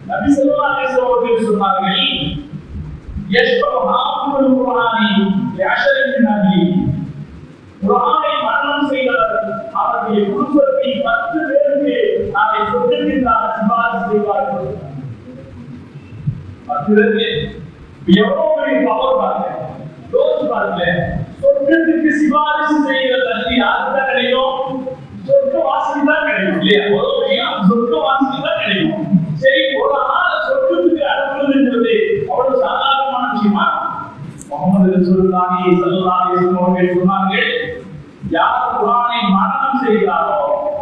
நபி ஸல்லல்லாஹு அலைஹி வஸல்லம் அவர்கள் சொன்னார்கள், யஷ்பஹு ஹாஃபிதுல் குர்ஆனி லிஅஷரின் மின் அஹ்லி. குர்ஆனை மனனம் செய்தவர் அவருடைய குடும்பத்தில் 10 பேருக்கு நாளை சொர்க்கத்தில் சிபாரிசு செய்வார்கள். 10 பேருக்கு எவ்வளவு பெரிய பவர் பாருங்க. யோசிச்சு பாருங்க, சொர்க்கத்துக்கு சிபாரிசு செய்கிற தகுதி யாருக்கு தான் கிடைக்கும்? சொர்க்கவாசிக்கு தான் கிடைக்கும் இல்லையா? ஒரு விஷயம் சொர்க்கவாசிக்கு தான் கிடைக்கும். சரி, ஒரு ஆள் சொர்க்கத்துக்கு அனுப்புவதுங்கிறது அவ்வளவு சாதாரணமான விஷயமா? முஹம்மது ரசூலுல்லாஹி ஸல்லல்லாஹு அலைஹி வஸல்லம் அவர்கள் சொன்னார்கள், யார் குர்ஆனை மனனம் செய்கிறாரோ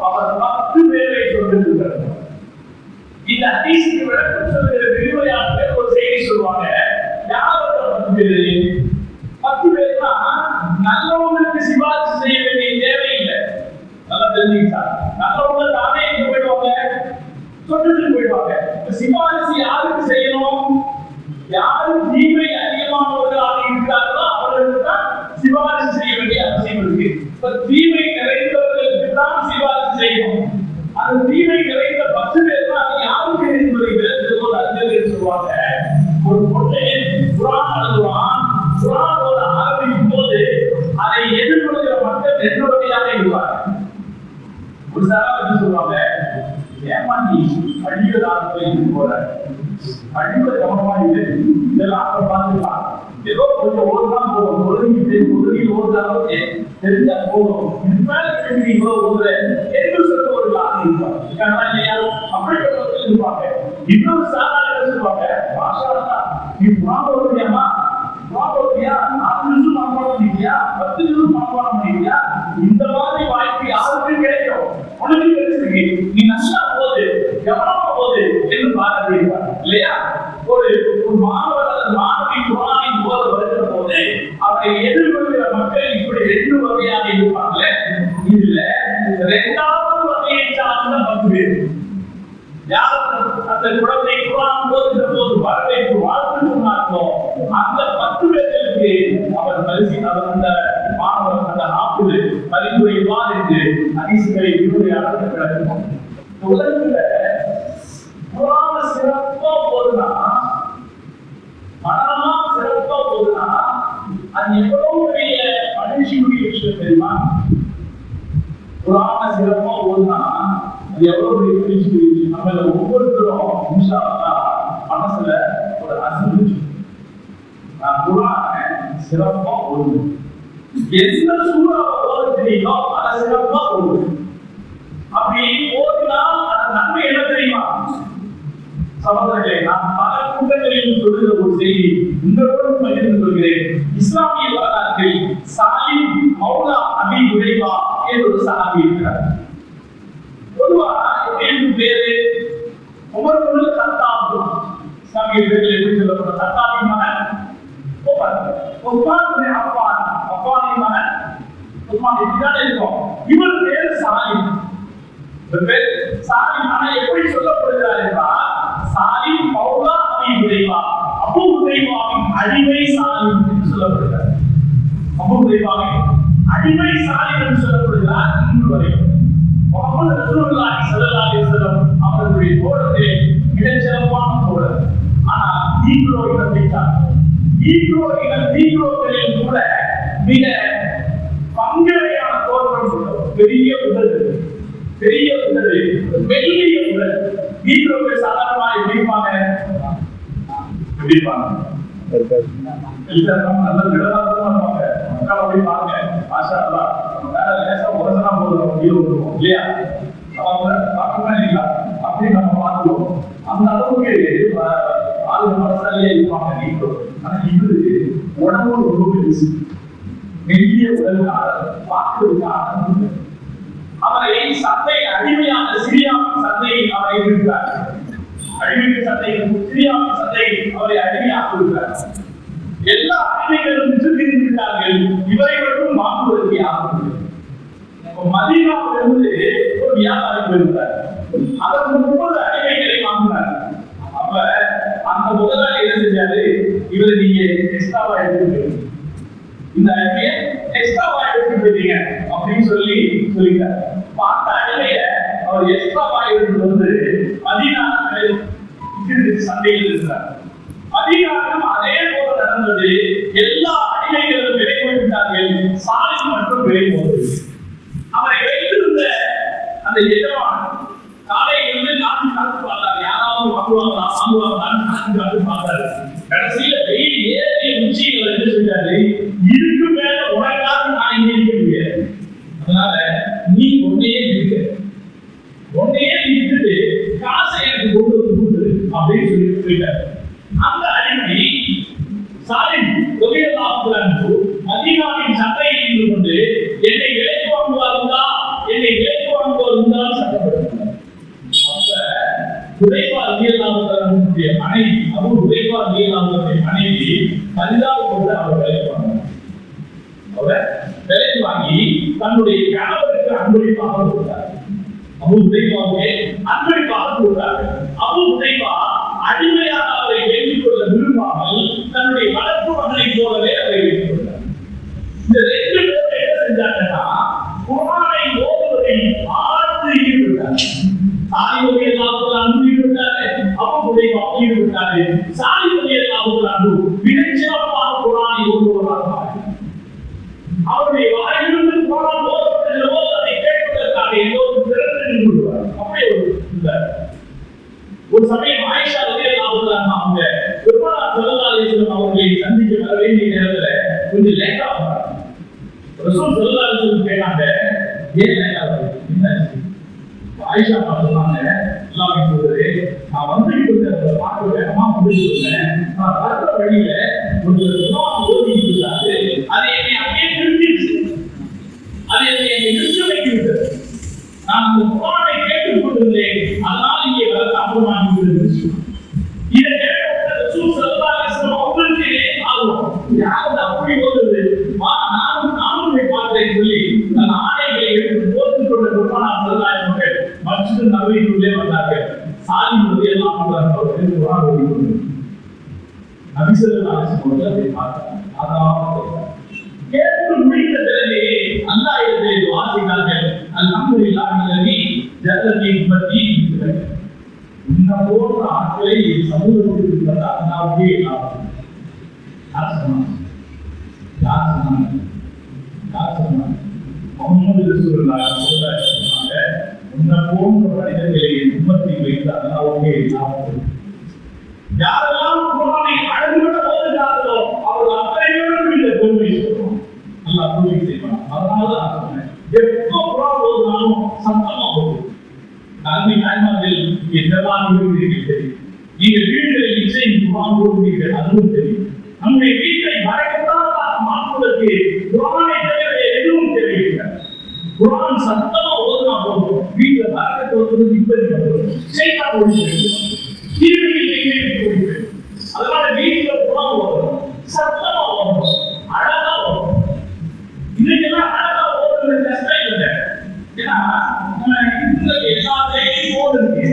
அவர் 10 பேரை சொர்க்கத்துக்கு அனுப்புவார். இந்த ஹதீஸுக்கு விளக்கம் சொல்லுகிற விரிவுரையாளர்கள் ஒரு செய்தி சொல்லுவாங்க. யார் அந்த 10 பேரு? 10 பேர்னா நல்லவங்களுக்கு சிபாரிசு செய்ய வேண்டிய தேவையில்லை. நல்லா தெரிஞ்சுக்கிட்டா, நல்லவங்க தானே எங்க போயிடுவாங்க? சொர்க்கத்துக்கு போயிடுவாங்க. சிபாரிசு யாருக்கு செய்யணும்? யாரு தீமை அதிகமானவர்களாக இருக்கிறார்களோ அவர்களுக்கு தான் சிபாரிசு செய்ய வேண்டிய அவசியம் இருக்கு. இப்ப தீமை நிறைந்தவர்களுக்கு தான் சிபாரிசு செய்யணும். அந்த தீமை நிறைந்த 10 பேர் தான் யாருக்கு என்பதை விளக்குவது அறிஞர்கள் சொல்லுவாங்க. ஒரு பொண்ணு குர்ஆன் எழுதுவான், குர்ஆன் ஓத ஆரம்பிக்கும் போது அதை எதிர்கொள்கிற மக்கள் 2 வகையாக இருப்பாங்க. ஒரு சாரா சொல்லுவாங்க, ஏமா நீ அழிவதாக போற, அழிவ கவனமா இல்லை, இதெல்லாம் அப்புறம் பார்த்துக்கலாம், ஏதோ கொஞ்சம் ஓடுதான் போதும், ஒழுங்கிட்டு ஓடுறாங்க தெரிஞ்சா போதும், இது மேல இவ்வளவு ஓடுற என்று சொல்லுவர்களாக இருப்பாங்க இல்லையா? அப்படிப்பட்டவர்கள் இருப்பாங்க. இன்னொரு சாரா சொல்லுவாங்க, மாஷா அல்லாஹ் நீ குர்ஆன் ஓதுறியாமா, குர்ஆன் ஓதுறியா, 4 நிமிஷம் மனப்பாடம் பண்ணிட்டியா, 10 நிமிஷம் மனப்பாடம் பண்ணிட்டியா, இந்த மாதிரி வாய்ப்பு யாருக்கு கிடைக்கும்? உனக்கு கிடைச்சிருக்கு, நீ நல்லா போது, கவனமா போது என்று பாராட்டியிருப்பாங்க இல்லையா? ஒரு மாணவர் அல்லது மாணவி குர்ஆனை ஓத வருகிற போது அவரை எதிர்கொள்கிற மக்கள் இப்படி 2 வகையாக இருப்பாங்க. இதுல 2வது வகையை சார்ந்த 10 பேர் யார் அந்த குழந்தை குர்ஆன் ஓதுகிற போது வரவேற்பு வாழ்த்து சொன்னார்களோ அந்த 10 பேர்களுக்கு அவர் பரிசு, அந்த மாணவர் அந்த ஆப்பு பரிந்துரைவார் என்று ஹதீஸ்களை விரிவுரையாளர்கள் விளக்குவாங்க. இந்த உலகத்துல குர்ஆனை சிறப்பா போதுனா, மனமா சிறப்பா போதுனா, அது எவ்வளவு பெரிய மகிழ்ச்சியுடைய விஷயம் தெரியுமா? குர்ஆனை சிறப்பா போதுனா அது எவ்வளவு பெரிய மகிழ்ச்சியுடைய விஷயம். நம்ம ஒவ்வொருத்தரும் இன்ஷா அல்லாஹ் மனசுல ஒரு அசைவு, நான் குர்ஆனை சிறப்பா ஓதுவேன், எந்த சூறாவை ஓத தெரியுமோ அதை சிறப்பா ஓதுவேன். அப்படி ஓதினால் அது நன்மை என்ன தெரியுமா? சகோதரர்களே, நான் பல கூட்டங்களில் சொல்லுகிற ஒரு செய்தி உங்களோடு பகிர்ந்து கொள்கிறேன். இஸ்லாமிய வரலாற்றில் சாலிம் மௌலா அபி ஹுரைரா என்ற ஒரு சஹாபி இருக்கிறார். பொதுவா 7 பேரு உமர் இப்னு கத்தாப், இஸ்லாமிய பேர்கள் எப்படி சொல்லப்படுற கத்தாபின் மகன் உமர், உஸ்மான் இப்னு அஃபான், அஃபானின் மகன் உஸ்மான், இப்படிதான் இருக்கும். இவர் பேரு சாலிம். பேர் சாலிம். ஆனா எப்படி சொல்லப்படுகிறார் என்றால் சாலிம் மௌலா அபி ஹுரைரா, அபூ ஹுரைராவின் அடிமை சாலிம் என்று சொல்லப்படுகிறார். அபூ ஹுரைராவின் அடிமை சாலிம் என்று சொல்லப்படுகிறார். இன்று வரை முஹம்மது ரசூலுல்லாஹி ஸல்லல்லாஹு அலைஹி வஸல்லம் அவர்களுடைய தோழர்களே மிகச்சிறப்பான தோழர். ஆனா நீக்ரோ இனம் வைத்தார். நீக்ரோக்களில் கூட மிக பங்கரையான தோற்றம் கொண்டவர். பெரிய உடல், பெரிய உடல், மெல்லிய உடல். நீக்ரோக்கள் சாதாரணமாக எப்படி இருப்பாங்க? எப்படி இருப்பாங்க? நல்ல விடலாதான் இருப்பாங்க. மக்கள் அப்படி பாருங்க, மாஷா அல்லாஹ் வேற லேசா உரசனா போதும் இல்லையா? அவங்க பார்க்கணும் இல்லைங்களா? அப்படி நம்ம பார்க்கிறோம். அந்த அளவுக்கு ஆளுங்க மனசாலேயே இருப்பாங்க நீக்ரோ. ஆனா இது உடம்பு ரொம்ப பெருசு, மெல்லிய உடல், பார்க்கிறதுக்கு ஆனந்தம். அவரை சந்தை அடிமையான சிரியாவின் சந்தை அவரை இருக்கிறார். அடிமைக்கு சந்தை, சிரியாவின் சந்தை அவரை அடிமையாக இருக்கிறார். எல்லா அடிமைகளும் விட்டார்கள், இவரை மட்டும் வாங்குவதற்கு யாரும். மதீனாவிலிருந்து ஒரு வியாபாரி போயிருந்தார். அதற்கு 30 அடிமைகளை வாங்கினார். அப்ப அந்த முதலாளி என்ன செஞ்சாரு, இவரை நீங்க எக்ஸ்ட்ராவா எடுத்துட்டு இந்த அடிமையை எக்ஸ்ட்ராவா எடுத்துட்டு போயிட்டீங்க அப்படின்னு சொல்லிட்டார். அந்த அடிமையை அவர் எக்ஸ்ட்ராவா எடுத்துட்டு வந்து மதீனா சண்டையில் இருக்கிறார். அதிகாரம் அதே போல நடந்தது. எல்லா அடிமைகளும் விலை போய்விட்டார்கள். சாலிம் மட்டும் விலை போனது. அவரை வைத்திருந்த அந்த எஜமான் காலையிலிருந்து நான்கு காத்து பார்த்தார். யாராவது வாங்குவாங்களான்னு பார்த்தாரு. கடைசியில வெயில் ஏறிய உச்சியில் என்ன சொல்லிட்டாரு, இதுக்கு மேல உனக்காக நான் இங்கே இருக்க முடியாது, அதனால நீ ஒன்னையே விட்டுட்டு காசை எனக்கு கொண்டு கொடுத்து அப்படின்னு சொல்லிட்டு போயிட்டாரு. அந்த அடிமை சாலிம் அதிகாரியின் சட்டையில் இருந்து கொண்டு என்னை விலைக்கு வாங்குவாருந்தா சட்டப்படுத்தினார். மனைவி பரிதாபம் கொண்டு அவர் விலைக்கு வாங்கி தன்னுடைய கணவருக்கு அன்பளிப்பாக கொடுத்தார். அன்பளிப்பாக கொடுத்தார். அடிமையாக அவரை ஏற்றுக் கொள்ள விரும்பாமல் தன்னுடைய வளர்ப்பு மகனை போலவே அவரை ஏற்றுக் கொண்டார். இந்த ரெண்டு பேரும் என்ன செஞ்சாங்கன்னா குர்ஆனை ஓதுவதை ஆழ்ந்து ஈடுபட்டார். சாலிமுடைய லாபத்தில் ஈடுபட்டாரு, அபுடைய ஈடுபட்டாரு. சாலிமுடைய லாபத்தில் வினைச்சிறப்பாக குர்ஆனை ஓதுவதாக அவருடைய வாயிலிருந்து குர்ஆன் ஓதப்படுகிற போது அதை கேட்பதற்காக எல்லோரும் திரண்டு நின்று விடுவார். அப்படியே ஒரு சமயம் ஆயிஷா ரலியல்லாஹு அன்ஹா அவங்க பெருமானார் ஸல்லல்லாஹு அலைஹி வஸல்லம் அவர்களை சந்திக்க வர வேண்டிய நேரத்துல கொஞ்சம் லேட்டா வந்தாங்க. ரசூல் ஸல்லல்லாஹு அலைஹி வஸல்லம் கேட்டாங்க, ஏன் லேட்டா வரீங்க? ஆயிஷா சொன்னாங்க, அல்லாஹ்வின் தூதரே, நான் வந்துட்டு இருந்த பார்க்க வேகமா வந்துட்டு இருந்தேன். நான் வர்ற வழியில கொஞ்சம் குர்ஆன் ஓதிட்டு இருந்தாரு. அதை என்னை அப்படியே நிறுத்திடுச்சு. அதை என்னை நிறுத்த வைக்கிவிட்டது. நான் அந்த குர்ஆனை கேட்டுக் கொண்டிருந்தேன். அதனால இங்கே வர தாமதமாகி விட்டது. இதை கேட்ட ரசூல் ஸல்லல்லாஹு அலைஹி வஸல்லம் அவர்களுக்கு ஆர்வம். யாரும் அப்படி ஓதுது, நானும் பார்த்தேன் சொல்லி தன் ஆடைகளை எடுத்து போட்டுக் கொண்ட பெருமானார் ஸல்லல்லாஹு அலைஹி வஸல்லம் மஸ்ஜித் நபவிக்குள்ளே வந்தார்கள். சாலிம் ரலியல்லாஹு அன்ஹு அவர்கள் குர்ஆன் ஓதிக்கொண்டு நபி ஸல்லல்லாஹு அலைஹி வஸல்லம் அதை பார்த்தார். அதாவது கேட்டு முடிந்த பிறகு அல்லாஹ் இடத்திலே துஆ செய்தார்கள். அல்ஹம்துலில்லாஹி அல்லதி ஜஅலனி உம்மத்தி இந்த போன்ற ஆட்களை சமூகத்திற்கு தந்த அல்லாஹ்வே லாபம். முஹம்மது ரசூலுல்லாஹி ஸல்லல்லாஹு அலைஹி வஸல்லம் இந்த போன்ற மனிதர்களை உம்மத்தில் வைத்த அல்லாஹ்வே லாபம். யாரெல்லாம் குர்ஆனை அழகுபட ஓதுகிறார்களோ அவர்கள் அத்தனை பேரும் இந்த பொறுமை சொல்லுவோம். அல்லாஹ் பொறுமை செய்வான். அதனால நான் சொன்னேன், எப்போ குர்ஆன் ஓதுனாலும் சத்தமா ஓது. நன்மை தாய்மார்கள் என்னதான் தெரியும். நீங்கள் வீடுகளில் நிச்சயம் குர்ஆன் ஓதுவீர்கள், அதுவும் தெரியும். நம்முடைய வீட்டை மறைக்கத்தான் மாற்றுவதற்கு குர்ஆனை தவிர எதுவும் தேவையில்லை. குர்ஆன் சத்தமா ஓதுனா போதும். வீட்டில் மறக்கத்தை ஓதுவது இப்படி செய்தால் ஓடிவிடும். அதனால வீட்டுல குர்ஆன் ஓதணும், சத்தமா ஓதணும், அழகா ஓதணும். இன்னைக்கெல்லாம் அழகா ஓதுறது கஷ்டம் இல்லை. ஏன்னா நம்ம எல்லாத்தையும் ஓடுது.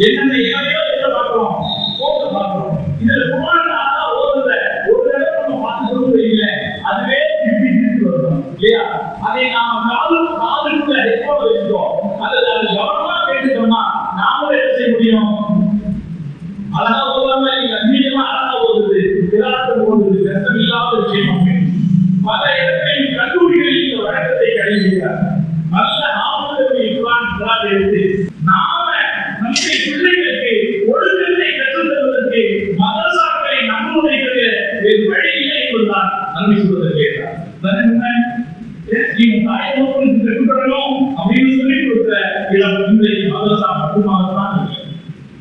என்னென்ன எதையோ எதை பார்க்கிறோம், ஓத பார்க்கிறோம். இதுல குர்ஆன் அழகா ஓதுற ஒரு தடவை நம்ம பார்த்து சொல்றது இல்லை, அதுவே திருப்பி திருப்பி வரணும் இல்லையா? அதை நாம காதுக்குள்ள ஹெட்போன் வச்சுட்டோம், அதை கவனமா கேட்டுட்டோம்னா நாமளும் என்ன செய்ய முடியும்? அழகா ஓதாம நீங்க அழகா ஓதுது, விராட்டம் ஓதுது, கஷ்டம் இல்லாத விஷயம். பல இடங்களில் கல்லூரிகளில் இந்த வழக்கத்தை கடைபிடிக்கிறார். நல்ல ஆபத்துகளை குர்ஆன் எடுத்து நாம நம்முடைய பிள்ளைகளுக்கு ஒழுக்கத்தை கற்றுத் தருவதற்கு மதரசாக்களை நம்புவதற்கு வேறு வழி இல்லை என்பதுதான் நன்மை சொல்வதற்கு. நீங்க தாய் நோக்கத்துக்கு கற்றுத்தரணும் அப்படின்னு சொல்லி கொடுத்த இடம் இன்றைக்கு மதரசா மட்டுமாகத்தான் இருக்கு.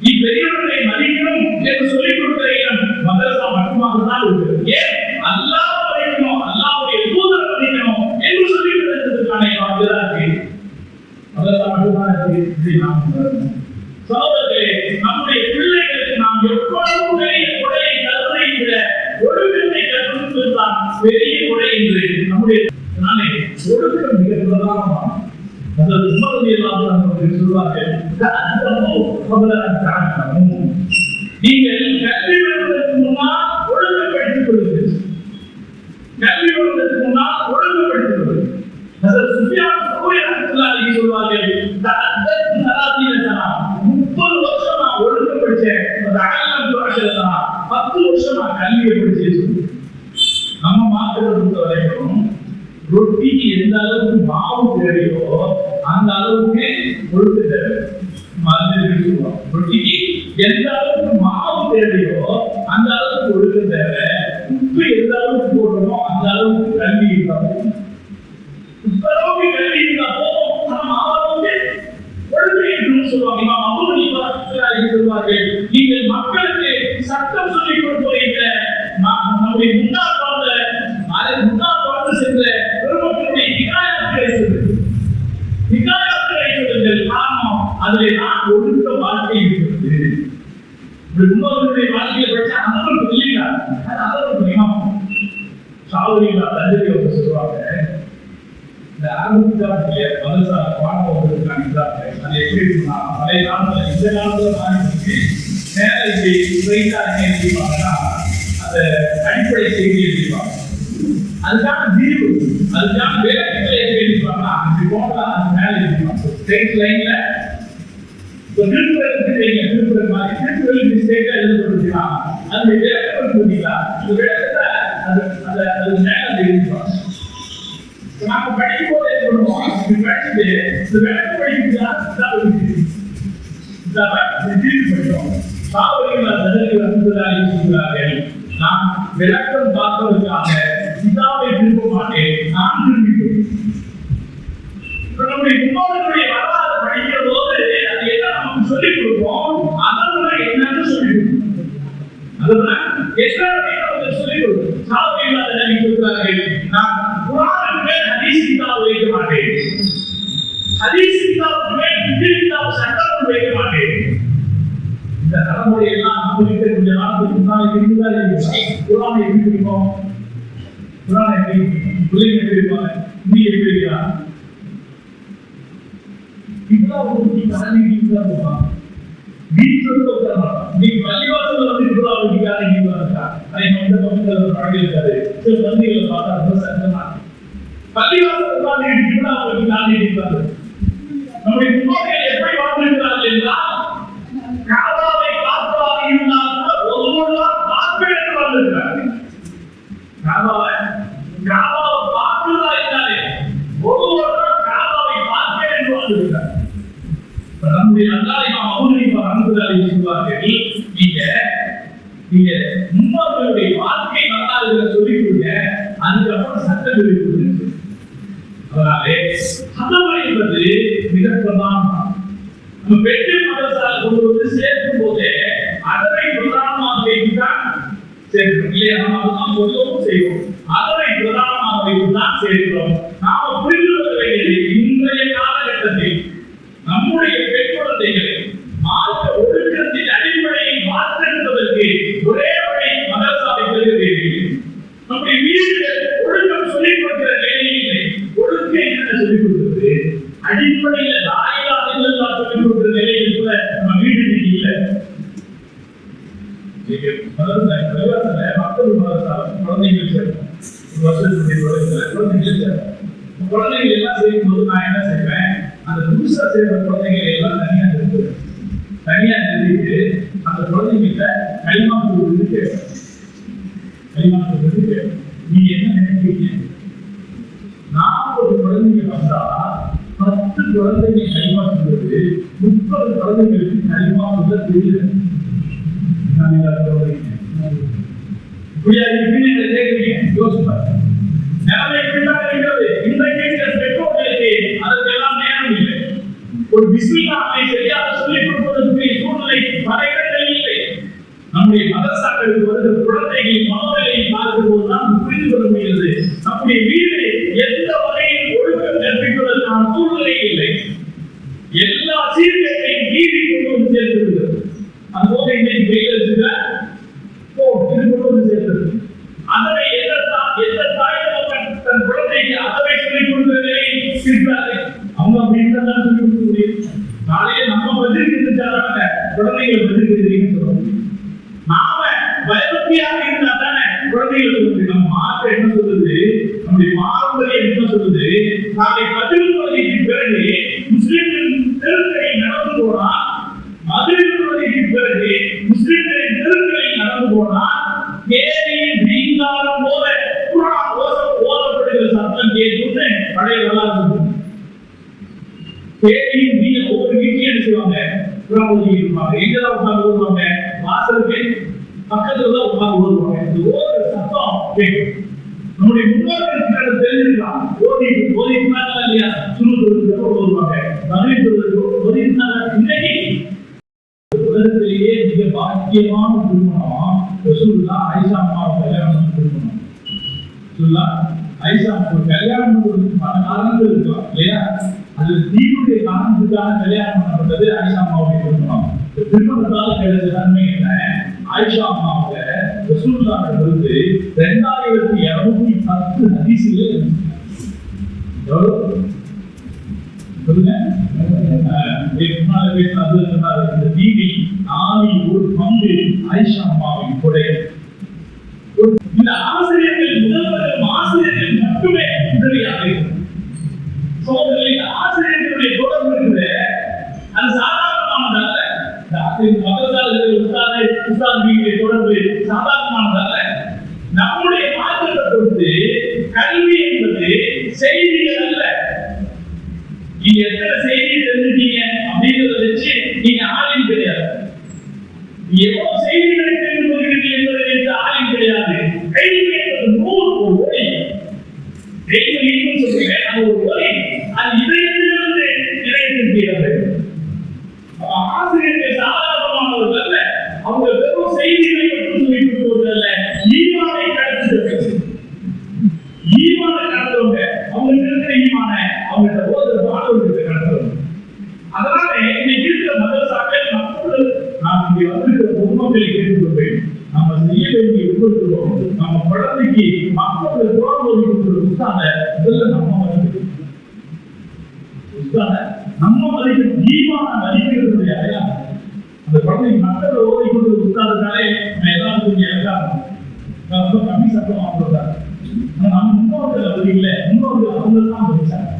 நீ பெரியவர்களை மதிக்கணும் என்று சொல்லிக் கொடுக்கிற இடம் மதரசா மட்டுமாகத்தான் இருக்கு. ஏன் அல்லாஹ் மதிக்கணும், அல்லாஹ்வுடைய தூதரை மதிக்கணும் என்று சொல்லிக் கொடுத்ததுக்கான இடம் இருக்கு. மதரசா மட்டும்தான் இருக்கு. சகோதரர்களே, நம்முடைய பிள்ளைகளுக்கு நாம் எப்பொழுதும் பெரிய கொடையை தருவதை விட ஒழுக்கத்தை கற்றுக்கொள்வதுதான் பெரிய கொடை என்று நம்முடைய ஒழுக்கம் மிக பிரதானமானது. அதில் உமரதியல்லாஹு அவர்கள் சொல்வார்கள், நீங்கள் கல்வி பெறுவதற்கு முன்னால் ஒழுங்கப்படுத்திக் கொள்ளுங்கள். கல்வி பெறுவதற்கு முன்னால் ஒழுங்கப்படுத்திக் கொள்ளுங்கள். அதில் சுஃபியான் சௌரி ரஹ்மத்துல்லாஹி சொல்வார்கள், 30 வருஷம் நான் ஒழுங்கப்படுத்தேன். 15 வருஷம் 10 வருஷம் நான் கல்வியை படிச்சு நம்ம மாற்றத்தை பொறுத்த வரைக்கும் ரொட்டிக்கு எந்த அளவுக்கு மாவு தேவையோ அந்த அளவுக்கு கொழுப்பு தேவை. ரொட்டிக்கு எந்த அளவுக்கு மாவு தேவையோ அந்த அளவுக்கு கொழுப்பு தேவை. உப்பு எந்த அளவுக்கு போடணுமோ அந்த அளவுக்கு கல்வி இருந்தாலும் அளவுக்கு கல்வி இருந்தா போதும். நம்ம அளவுக்கு கொழுப்பு என்று சொல்லுவாங்க. சொல்வார்கள், நீங்கள் மக்களுக்கு சட்டம் சொல்லிக் கொடுப்பீங்க. நம்முடைய முன்னாள் வாழ்ந்து சென்ற பெருமக்களுடைய நிகாயத்தை சொல்லுங்கள். காரணம் அதில் நான் ஒழுக்க வாழ்க்கை இருக்கிறது. முன்னோர்களுடைய வாழ்க்கையை படிச்சா அதற்கு இல்லையா, அது அதற்கு தெரியும். சாவரிகளா தந்தை அவங்க சொல்லுவாங்க, இந்த ஆரம்பிக்காட்டிய மதசார பாடம் அது எப்படி இருக்குன்னா, பழைய காலத்துல இந்த காலத்துல மாறி மேல இப்படி ஸ்ட்ரைட்டாக எழுதிப்பாங்கன்னா அந்த அடிப்படை செய்தி எழுதிப்பாங்க. அதுக்கான தீர்வு, அதுக்கான வேலைகளை எப்படி எழுதிப்பாங்கன்னா அப்படி போனா அது மேல எழுதிப்பாங்க. ஸ்ட்ரைட் லைன்ல திருக்குறள் மாதிரி திருக்குறள் ஸ்ட்ரைட்டா எழுதப்படுதுன்னா அந்த விளக்கம் பார்த்தீங்களா, அந்த விளக்கத்தை அது மேல எழுதிப்பாங்க. நாம படிக்கும் போது என்ன பண்ணுவோம், படிச்சுட்டு இந்த விளக்கம் படிக்கிறதுதான் படிக்கிறோம். சாவரிகள் சொல்கிறார்கள், நான் விளக்கம் பார்ப்பதற்காக கிதாபை திரும்ப மாட்டேன், நான் திரும்பிட்டேன். நம்முடைய முன்னோர்களுடைய வரலாறு படிக்கிற போது அது என்ன நமக்கு சொல்லிக் கொடுப்போம், அதெல்லாம் என்னன்னு சொல்லிக் கொடுப்போம். அதெல்லாம் என்ன சொல்லிக் கொடுப்போம். சாவரிகள் அதை சொல்கிறார்கள், நான் குர்ஆனுக்கு மேல் ஹதீஸ் கிதாப் வைக்க மாட்டேன், ஹதீஸ் கிதாபுக்கு மேல் இன்ஜீல் கிதாப் சட்டம் வைக்க மாட்டேன். இந்த தலைமுறை எல்லாம் நம்மளுக்கு கொஞ்ச நாளுக்கு முன்னாடி இருக்குதான் இருக்கு. குர்ஆனை எப்படி படிப்போம், குர்ஆனை எப்படி பிள்ளைங்க எப்படி இருப்பாங்க, நீ எப்படி இருக்கிறான் இப்பதான் ஒரு கல்விக்கு தான் போவான். வீட்டில் உட்காரலாம், நீ பள்ளிவாசல் வந்து இப்பதான் அவருக்காக நீ வரா அதை வந்து பக்கத்தில் பழகிருக்காரு. சில பள்ளிகளை பார்த்தா ரொம்ப சங்கமா பள்ளிவாசல் உட்கார்ந்து இப்பதான் அவருக்கு காந்தி இருக்காரு. நம்முடைய முன்னோர்கள் எப்படி வாழ்ந்திருக்கிறார்கள் என்றால் காபாவை பார்ப்பதாக இருந்தால் கூட ஒவ்வொருவரும் பார்ப்பேன் என்று வாழ்ந்திருக்கிறார்கள். காபாவை பார்ப்பதா இருந்தாலே ஒவ்வொருவரும் காபாவை பார்ப்பேன் என்று வாழ்ந்திருக்கிறார். நம்முடைய அல்லாஹ் இமாம் அபூ ஹனீஃபா ரஹ்மத்துல்லாஹி சொல்வார்கள், நீங்க முன்னோர்களுடைய வாழ்க்கை வரலாறுகளை சொல்லிக் கொடுங்க, அதுக்கப்புறம் சட்டம் சொல்லிக் கொடுங்க. அதனாலே ஹதம் என்பது மிக பிரதானம். நம்ம பெற்று மதரசால கொண்டு வந்து சேர்க்கும் போதே அதனை பிரதானமாக வைத்துதான் சேர்க்கிறோம். இல்லையா, நம்ம அதுதான் பொதுவும் செய்வோம், அதனை பிரதானமாக வைத்துதான் சேர்க்கிறோம். நாம புரிந்து கொள்ள வேண்டியது, இன்றைய காலகட்டத்தில் நம்முடைய பெண் குழந்தைகளை மார்க்க ஒழுக்கத்தின் அடிப்படையில் மாற்றெடுப்பதற்கு ஒரே வழி மதரசாவை பெறுகிறீர்கள். நம்முடைய வீடுகள் ஒழுக்கம் சொல்லிக் கொடுக்கிற நிலையிலே ஒழுக்கம் என்ன சொல்லிக் கொடுக்கிறது, அடிப்படையில் லா இலாஹ இல்லல்லாஹ் சொல்லிக் கொடுக்கிற நிலையில் கூட நம்ம வீடு இல்லை. மதரசால மக்கள் மதரசால குழந்தைகள் சேர்ப்போம், ஒரு வருஷத்துடைய குழந்தைகள் சேர்ப்போம். குழந்தைகள் எல்லாம் செய்யும் போது நான் என்ன செய்வேன், அந்த புதுசா சேர்ந்த குழந்தைகளை எல்லாம் தனியா நிறுத்திட்டு அந்த குழந்தைகிட்ட களிமா சொல்றது கேட்பேன். நீங்க என்ன நினைக்கிறீங்க, 40 குழந்தைங்க வந்தா 10 குழந்தைங்க களிமா சொல்றது, 30 குழந்தைங்களுக்கு களிமா சொல்ல தெரியல. ஒரு பிஸ்மில்லாஹை சரியாக சொல்லிக் கொடுப்பதற்கு சூழ்நிலை பல இடங்களில் இல்லை. நம்முடைய மதரசாக்களுக்கு வருகிற குழந்தைகளின் மனநிலையை பார்க்கும் போதுதான் புரிந்து கொள்ள முடிகிறது. நம்முடைய வீடு எந்த வகையில் ஒழுக்கம் கற்பிப்பதற்கான சூழ்நிலை இல்லை. எல்லா சீர்கேட்டையும் வீடு கொண்டு வந்து சேர்த்திருக்கிறது. அதுபோல இன்னைக்கு வெயில் இருக்கிற இது கொண்டு வந்து சேர்த்தது. அதனை எந்த தாய் தன் குழந்தைக்கு அதனை சொல்லிக் கொடுக்கிற நிலையில் இருக்கிறார்கள். அவங்க அப்படின்னு தான் சொல்லிக் கொடுக்க முடியும். காலையில நம்ம பதிர்க்கிட்டாங்க குழந்தைகள் பதிர்க்கிறீங்கன்னு சொல்லுவோம். நாம பயபக்தியாக இருந்தா தானே குழந்தைகள் சொல்லுது. நம்ம மாற்ற என்ன சொல்லுது, நம்முடைய பாரம்பரியம் என்ன சொல்லுது, நாளை பதில் தொழுகைக்கு பிறகு முஸ்லிம்களின் தெருக்களை நடந்து போனா, மதுரை தொழுகைக்கு பிறகு முஸ்லிம்களின் தெரு போனா கேரியின் ரீங்காரம் போல குர்ஆன் ஓதப்படுகிற சத்தம் கேட்கும்னு பழைய வரலாறு. கேரியின் ரீ ஒவ்வொரு வீட்லயும் என்ன செய்வாங்க? குர்ஆன் ஓதி இருப்பாங்க. எங்கதான் உட்கார்ந்து ஓதுவாங்க? வாசலுக்கு பக்கத்துல தான் உட்கார்ந்து ஓதுவாங்க. இந்த ஓதுற சத்தம் கேட்கும். நம்முடைய முன்னோர்கள் தெரிஞ்சிருக்கலாம். ஓதினாங்களா இல்லையா? சுருட்டு ஓதுவாங்க. இன்னைக்கு உலகத்திலேயே மிக பாக்கியமான திருமணம் ரசூலுல்லாஹ் ஆயிஷா அம்மாவை கல்யாணம் திருமணம். ரசூலுல்லாஹ் ஆயிஷா அம்மா கல்யாணம் பல காரணங்கள் இருக்கலாம் இல்லையா? அது தீனுடைய காரணத்துக்காக கல்யாணம் பண்ணப்பட்டது ஆயிஷா அம்மாவுடைய திருமணம். திருமணத்தால் கிடைச்ச நன்மை என்ன? ஆயிஷா அம்மாவுக்கு ரசூலுல்லாஹ் இருந்து 2210 ஹதீஸ்களே எவ்வளவு சொல்லுங்க. இந்த தீவி ஆவி ஒரு பங்கு ஆயிஷா அம்மாவின் கொடை. இந்த ஆசிரியர்கள் முதல்வர்கள் ஆசிரியர்கள் மட்டுமே உதவியாக இருக்கும். சோதனையில் ஆசிரியர்களுடைய தொடர்பு இருக்குது. அது சாதாரணமானதல்ல. தொடர்பு சாதாரணமானதல்ல. நம்முடைய மாற்றத்தை பொறுத்து கல்வி என்பது செய்திகள் அல்ல. நீங்க எத்தனை செய்தி தெரிஞ்சுட்டீங்க அப்படின்றத வச்சு நீங்க ஆளின் கிடையாது. எவ்வளவு செய்திகளை தெரிந்து கொள்கிறீர்கள் என்பதை வைத்து ஆளின் கிடையாது. கல்வி என்பது நூல், ஒரு ஒளி. செய்தின்னு சொல்றீங்க, அது ஒரு ஒளி. அது இதயத்திலிருந்து இதயத்திற்கு. ஆசிரியர்கள் சாதாரணமானவர்கள் அல்ல. அவங்க வெறும் செய்திகளை மட்டும் சொல்லிக் கொடுப்பவர்கள் அல்ல, ஈமானை கடத்துவர்கள். ஈமானை கடத்துவங்க. அவங்களுக்கு இருக்கிற ஈமான அவங்கள்ட்ட போது மாணவர்களுக்கு கடத்துவங்க. அதனால இன்னைக்கு இருக்கிற மதரசாக்கள் மக்கள் நாம் இங்கே வந்திருக்கிற பொதுமக்களை கேட்டுக்கொள்வேன். நம்ம செய்ய வேண்டிய உட்படுத்துவோம். நம்ம குழந்தைக்கு மக்களுடைய குரான் ஓதி கொடுக்கிற உஸ்தாத முதல்ல நம்ம மதிக்கணும். உஸ்தாத நம்ம மதிக்கணும். ஈமான மதிக்கிறதுடைய அடையாளம். அந்த குழந்தைக்கு மக்களை ஓதி கொடுக்கிற உஸ்தாதனாலே நான் எல்லாரும் கொஞ்சம் இறக்காம கம்மி சத்தம் வாங்குறாங்க. நம்ம முன்னோர்கள் அப்படி இல்லை. முன்னோர்கள் அவங்க தான் படிச்சாங்க.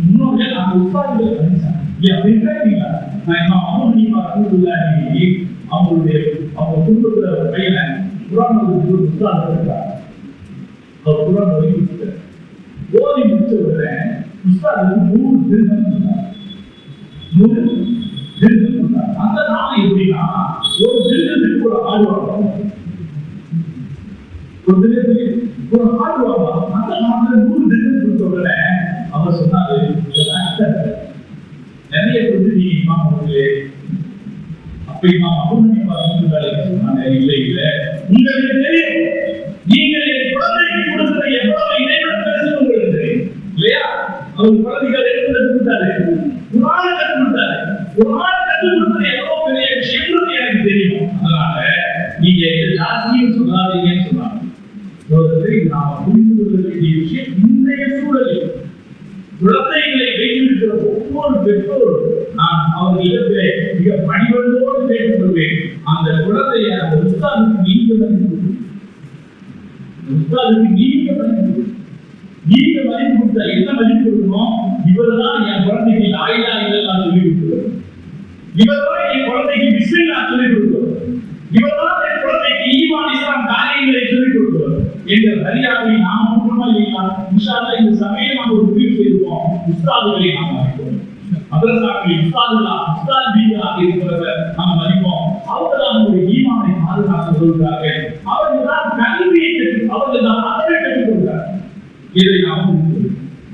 முன்னோர்கள் அந்த உஸ்தாதிகளை படிச்சாங்க. அப்படின்னு கேட்டீங்களா? நான் என்ன அவங்களுடைய அவங்க குடும்பத்துல பையனை குரான் உஸ்தாத இருக்காங்க. அவர் குரான் ஓதி கொடுத்தார். ஓதி முடிச்ச உடனே உஸ்தாதுக்கு 100 திருகம் கொடுத்தார். 100 திருகம் கொடுத்தார். அந்த நாள் எப்படின்னா ஒரு திருகத்துக்கு ஒரு ஆடு வாங்குவாங்க. ஒரு திருகத்துக்கு ஒரு ஆடு வாங்குவாங்க. அந்த நாளில் 100 திருகம் கொடுத்த உடனே அவர் சொன்னாரு, நிறைய வந்து நீ இமாமர்களே அப்ப இமாம் அபூஹனீஃபா சொன்னாங்க, இல்லை இல்லை உங்களுக்கு தெரியும், நீங்கள் என் குழந்தைக்கு கொடுத்தது எவ்வளவு இதைவிட பெருசு உங்களுக்கு தெரியும் இல்லையா? அவர் குழந்தைகள் எடுத்து கொடுத்தாரு, குர்ஆனை கற்றுக் கொடுத்தாரு. குர்ஆனை கற்றுக் கொடுத்தது எவ்வளவு பெரிய விஷயம் எனக்கு தெரியும். அதனால நீங்க ஜாஸ்தியும் சொல்லாதீங்கன்னு சொன்னாங்க. நாம புரிந்து கொள்ள வேண்டிய விஷயம், இன்றைய சூழலில் குழந்தைகளை வைத்திருக்கிற ஒவ்வொரு பெற்றோரும் நான் அவர்களிடத்திலே மிக பணிவன்போடு கேட்டுக்கொள்வேன். அந்த குழந்தைய அந்த உஸ்தாதுக்கு நீங்க மதிப்பு, உஸ்தாதுக்கு நீங்க மதிப்பு, நீங்க மதிப்பு கொடுத்தா என்ன மதிப்பு கொடுக்கணும்? இவர்தான் என் குழந்தைக்கு லா இலாஹ இல்லல்லாஹ் சொல்லி கொடுக்கிறோம், இவர்தான் என் குழந்தைக்கு பிஸ்மில்லாஹ் சொல்லி கொடுக்கிறோம், இவர்தான் என் குழந்தைக்கு ஈமான் இஸ்லாம் காரியங்களை சொல்லி கொடுக்கிறோம் என்ற மரியாதை நாம் முக்கியமா இல்லையா? இன்ஷா அல்லாஹ் இந்த சமயம் நாம் ஒரு முடிவு செய்வோம். உஸ்தாதுகளை நாம் மதிப்போம். மதரசாக்களில் உஸ்தாத் பீகளாக இருக்கிறவரை நாம் மதிப்போம். அவர்கள் நம்முடைய ஈமானை பாதுகாத்து கொள்கிறார்கள். அவர்கள் தான் கல்வியை அவர்கள் தான் மதத்தை கற்றுக் கொள்கிறார்கள். இதை நாம்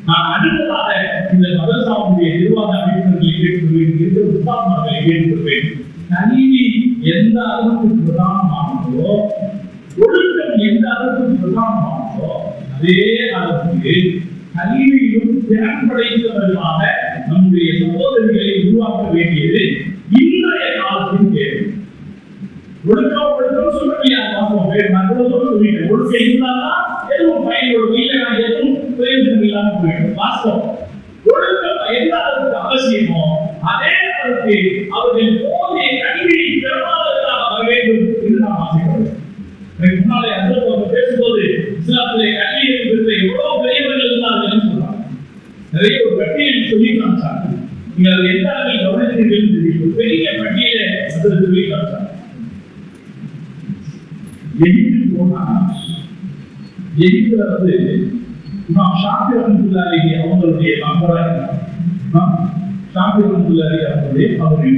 நான் அடுத்ததாக இந்த மதரசாவுடைய நிர்வாக அமைப்புகளை கேட்டுக்கொள்வேன், எந்த உஸ்தாத்மார்களை கேட்டுக்கொள்வேன். கல்வி எந்த அளவுக்கு பிரதானமானதோ, ஒழுக்கம் எந்த அளவுக்கு பிரதானமானதோ, அதே அளவுக்கு கல்வியிலும் திறன் படைத்தவர்களாக நம்முடைய சகோதரிகளை உருவாக்க வேண்டியது இன்றைய காலத்தின் தேவை. ஒழுக்கம் ஒழுக்கம் சொல்லலையா? சொல்லிட்டேன். ஒழுக்கம் இருந்தால்தான் எதுவும் பயன்படும், இல்லைனா எதுவும் பிரயோஜனம் இல்லாமல் போயிடும். வாஸ்தவம். ஒழுக்கம் எந்த அளவுக்கு அவசியமோ அதே அளவுக்கு அவர்கள் போதிய கல்வியை பெறாதவர்களாக வர வேண்டும் என்று நாம் ஆசைப்படுவோம். முன்னாலே அந்த பேசும்போது இஸ்லாத்திலே கல்வி இருக்கிறது எவ்வளவு பெரியவர்கள் இருந்தார்கள் சொல்றாங்க. நிறைய ஒரு பட்டியல் சொல்லி காமிச்சாங்க. நீங்க அதை எந்த அளவில் கவனித்தீர்கள் தெரியும். பெரிய பட்டியலை சொல்லி காமிச்சாங்க. எகிப்து போனா எகிப்துல வந்து இமாம் ஷாஃபி ரஹ்மத்துல்லாஹி அலைஹி அவங்களுடைய மகரா ஷாஃபி ரஹ்மத்துல்லாஹி அவருடைய மகன்.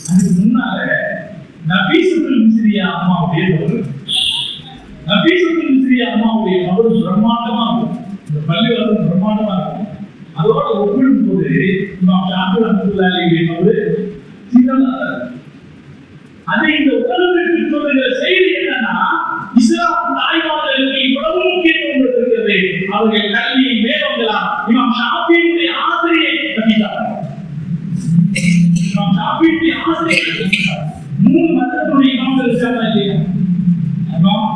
அதுக்கு முன்னால நபீசுல் மிஸ்ரியா அம்மாவுடைய மகள். நபீசுல் மிஸ்ரியா அம்மாவுடைய மகள் பிரம்மாண்டமா இருக்கும். இந்த பள்ளிவாசல் பிரம்மாண்டமா இருக்கும். அதோட ஒப்பிடும் போது இமாம் ஷாஃபி ரஹ்மத்துல்லாஹி அலைஹி மகள் சின்னதா இருக்கும். அது இந்த உலகத்திற்கு சொல்லுகிற செய்தி என்னன்னா, இஸ்லாம் தாய்மார்களுக்கு இவ்வளவு முக்கியத்துவம் கொடுத்திருக்கிறது. அவர்கள் கல்வி மேலோங்கலாம். இமாம் ஷாஃபியுடைய ஆசிரியர் கட்டிட்டார். இமாம் ஷாஃபியுடைய ஆசிரியர் கட்டிட்டார். 3 மதத்துடைய இமாம்கள் இருக்காங்க இல்லையா? இமாம்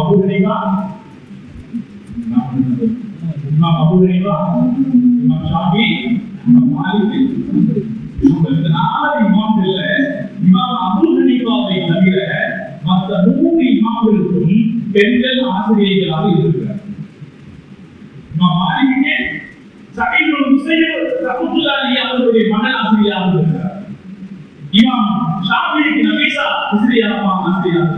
அபூ ஹனீஃபா, இமாம் ஷாஃபி, இமாம் மாலிக். இந்த 4 இமாம்கள்ல இமாம் அபூ ஹனீஃபாவை தவிர மற்ற 3 இமாம்களுக்கும் பெண்கள் ஆசிரியர்களாக இருக்கிறார். இமாம் மாலிக் சயீத் இப்னு முஸையப் ரஹ்மத்துல்லாஹி அலைஹி அவர்களுடைய மகன் ஆசிரியராக இருக்கிறார். இமாம் ஷாஃபிக்கு நபீசா ஆசிரியராக இருக்கிறார்.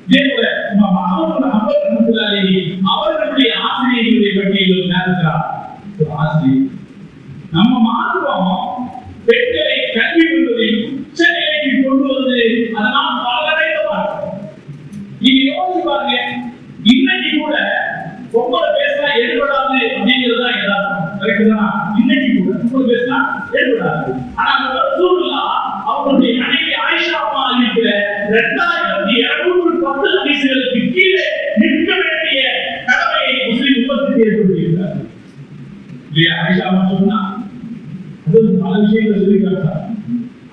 இதேபோல இமாம் அஹ்மத் பின் ஹம்பல் ரஹ்மத்துல்லாஹி அலைஹி அவர்களுடைய ஆசிரியர்களுடைய பட்டியலில் இருக்கிறார் ஒரு ஆசிரியர். நம்ம மார்க்கம் பெண்களை கல்வி பெறுவதில் உச்ச நிலைக்கு கொண்டு வந்து அதனால் பலரையும் பார்க்கிறோம். நீங்க யோசிச்சு பாருங்க, இன்னைக்கு கூட பொம்பளை பேசினா எடுபடாது அப்படிங்கிறதா யதார்த்தம். கரெக்ட் தானா? இன்னைக்கு கூட பொம்பளை பேசினா எடுபடாது. ஆனா ரசூலுல்லாஹ் அவருடைய மனைவி ஆயிஷா அம்மா இருக்கிற 2210 ஹதீஸ்களுக்கு கீழே நிற்க வேண்டிய கடமையை முஸ்லிம் உம்மத்துக்கு ஏற்படுத்தியிருக்கிறார். இல்லையா? ஆயிஷா அம்மா சொன்னா அது பல விஷயங்களை சொல்லி காட்டார்.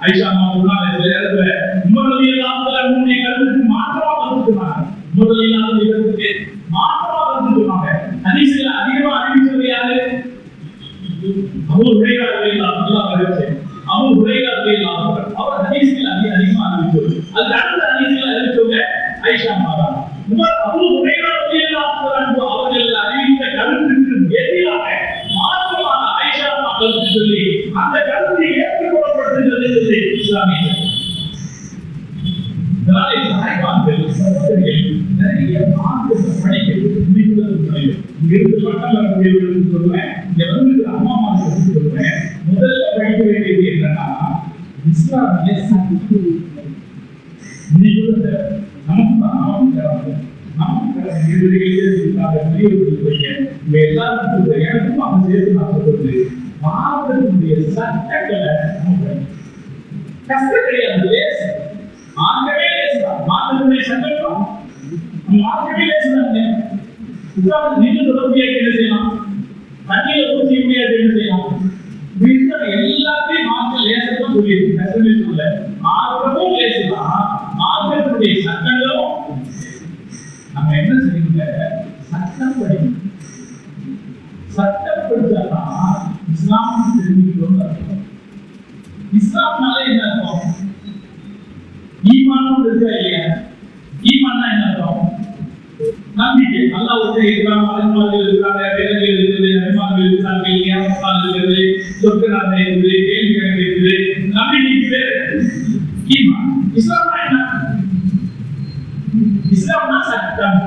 ஆயிஷா அம்மா சொன்னாங்க, இந்த நேரத்துல உமர் ரலியல்லாஹு அன்ஹுடைய கருத்துக்கு மாற்றமா வந்துட்டாங்க. உமர் ரலியல்லாஹு அன்ஹுடைய கருத்துக்கு மாற்றமா வந்துட்டாங்க. ஹதீஸ்ல அதிகமா அறிவிச்சது யாரு? அபூ ஹுரைரா ரலியல்லாஹு அன்ஹு. அபூ ஹுரைரா ரலியல்லாஹு அன்ஹு அவர் ஹதீஸ்ல அதிகமா அறிவிச்சது. அது அடுத்த ஹதீஸ்ல அறிவிச்சவங்க ஆயிஷா அம்மா தான். அபூ ஹுரைரா ரலியல்லாஹு அன்ஹு அவர்கள் அறிவித்த கருத்துக்கு எதிராக மாற்றமான ஆயிஷா அம்மா கருத்து சொல்லி அந்த கருத்தை ஏற்றுக்கொள்ளப்படுகிறது இஸ்லாமிய. இதனால தாய்மார்கள் சகோதரிகள் நிறைய மார்க்கத்தை படிக்கிறது இங்கிருந்து பட்டம் வரக்கூடியவர்களுக்கு சொல்லுவேன், இங்க வந்து அம்மா மார்களுக்கு சொல்லுவேன், முதல்ல படிக்க வேண்டியது என்னன்னா இஸ்லாமிய சட்டம். இன்னைக்கு நமக்கு எனக்கும் அவங்க சேர்த்து நான் சொல்றது மார்க்கத்தினுடைய சட்டங்களை கஷ்டம் கிடையாது. லேசு மார்க்கமே லேசுதான். மார்க்கத்தினுடைய சட்டம் மார்க்கமே லேசுதான். நீங்க தொடர்பியாக என்ன செய்யலாம்? தண்ணியில ஊற்றி முடியாது என்ன செய்யலாம்? எல்லாத்தையும் மார்க்க லேசத்தான் சொல்லியிருக்கு. கஷ்டமே சொல்ல மார்க்கமும் லேசுதான். மார்க்கத்தினுடைய சட்டங்களும் நம்ம என்ன செய்யுங்க? சட்டம் படிக்கணும். சட்டம் படிச்சாதான் இஸ்லாம் தெரிஞ்சுக்கணும்னு அர்த்தம். இஸ்லாம்னால என்ன அர்த்தம்? ஈமான் இருக்கா இல்லையா? ஈமான்னா என்ன அர்த்தம்? நம்பிக்கை. அல்லாஹ் ஒருத்தர் இருக்கிறான், மலன்மார்கள் இருக்கிறாங்க, வேதங்கள் இருக்குது, அபிமான்கள் இருக்கிறாங்க இல்லையா? மசால் இருக்குது, சொற்கராக இருக்குது, கேள்வி கணக்கு இருக்குது, நம்பிக்கைக்கு பேர் ஈமான். இஸ்லாம்னா என்ன? இஸ்லாம்னா சட்டம்.